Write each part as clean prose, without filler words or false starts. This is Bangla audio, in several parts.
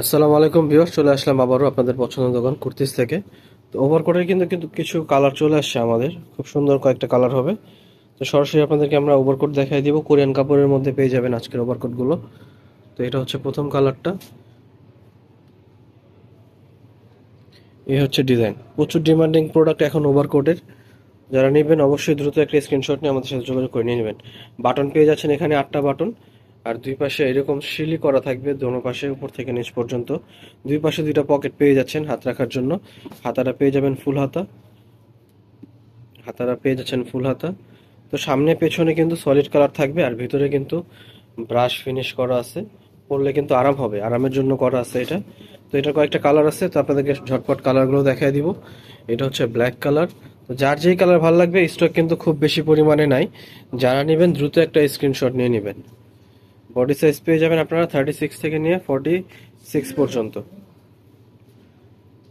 আসসালামু আলাইকুম ভিউয়ার্স, চলে আসলাম আবারও আপনাদের পছন্দের দোকান কুর্তিস থেকে। তো ওভারকোটের কিন্তু কিন্তু কিছু কালার চলে আসছে আমাদের, খুব সুন্দর কয়েকটা কালার হবে। তো সরাসরি আপনাদেরকে আমরা ওভারকোট দেখাই দিব, কোরিয়ান কাপড়ের মধ্যে পেয়ে যাবেন আজকের ওভারকোটগুলো। তো এটা হচ্ছে প্রথম কালারটা, এই হচ্ছে ডিজাইন। প্রচুর ডিমান্ডিং প্রোডাক্ট এখন ওভারকোটের। যারা নেবেন অবশ্যই দ্রুত একটা স্ক্রিনশট নিয়ে আমাদের সাথে যোগাযোগ করে নিয়ে নেবেন। বাটন পেয়ে যাচ্ছেন এখানে 8টা বাটন, আর দুই পাশে এরকম সিলি করা থাকবে, দোনো পাশে উপর থেকে নিচ পর্যন্ত। দুই পাশে দুইটা পকেট পেয়ে যাচ্ছেন হাত রাখার জন্য। হাতাটা পেয়ে যাবেন ফুল হাতা, হাতারা পেয়ে যাচ্ছেন ফুল হাতা। তো সামনে পেছনে কিন্তু সলিড কালার থাকবে, আর ভিতরে কিন্তু ব্রাশ ফিনিশ করা আছে। পরলে কিন্তু আরাম হবে, আরামের জন্য করা আছে এটা। তো এটা কয়েকটা কালার আছে, তো আপনাদেরকে ঝটপট কালারগুলো দেখাই দিব। এটা হচ্ছে ব্ল্যাক কালার। তো যার যেই কালার ভালো লাগবে, স্টক কিন্তু খুব বেশি পরিমাণে নাই। যারা নেবেন দ্রুত একটা স্ক্রিনশট নিয়ে নেবেন। বডি সাইজ পেয়ে যাবেন আপনারা 36 থেকে নিয়ে 46 পর্যন্ত।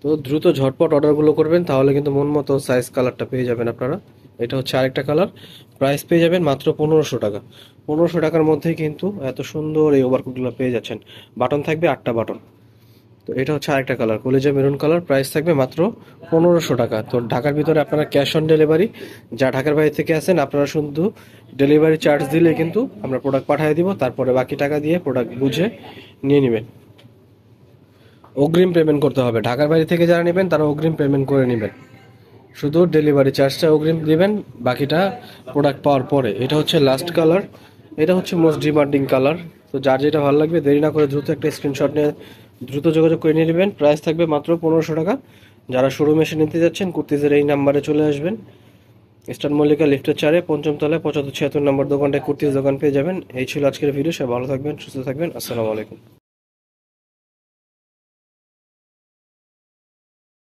তো দ্রুত ঝটপট অর্ডারগুলো করবেন, তাহলে কিন্তু মন মতো সাইজ কালারটা পেয়ে যাবেন আপনারা। এটা হচ্ছে আরেকটা কালার। প্রাইস পেয়ে যাবেন মাত্র 1500 টাকা। 1500 টাকার মধ্যেই কিন্তু এত সুন্দর এই ওভারকোটগুলো পেয়ে যাচ্ছেন। বাটন থাকবে 8টা বাটন। তো এটা হচ্ছে আরেকটা কালার, কলিজা মেরুন কালার। প্রাইস থাকবে মাত্র 1500 টাকা। তো ঢাকার ভিতরে আপনারা ক্যাশ অন ডেলিভারি, যা ঢাকার বাইরে থেকে আসেন আপনারা শুধু ডেলিভারি চার্জ দিলে কিন্তু আমরা প্রোডাক্ট পাঠিয়ে দিব, তারপরে বাকি টাকা দিয়ে প্রোডাক্ট বুঝে নিয়ে নেবেন। অগ্রিম পেমেন্ট করতে হবে। ঢাকার বাইরে থেকে যারা নেবেন তারা অগ্রিম পেমেন্ট করে নেবেন, শুধু ডেলিভারি চার্জটা অগ্রিম দিবেন, বাকিটা প্রোডাক্ট পাওয়ার পরে। এটা হচ্ছে লাস্ট কালার, এটা হচ্ছে মোস্ট ডিমান্ডিং কালার। তো যার যেটা ভালো লাগবে দেরি না করে দ্রুত একটা স্ক্রিনশট নিয়ে দ্রুত যোগাযোগ করে নিয়ে নেবেন। প্রাইস থাকবে মাত্র 1500 টাকা। যারা শোরুমে এসে নিতে যাচ্ছেন কুর্তিজের এই নাম্বারে চলে আসবেন। ইস্টার্ন মল্লিকা লিফটের 4-এ 5ম তলায় 75-76 নম্বর দোকানটায় কুর্তিজ দোকান পেয়ে যাবেন। এই ছিল আজকের ভিডিও। সবাই ভালো থাকবেন, সুস্থ থাকবেন। আসসালামু আলাইকুম।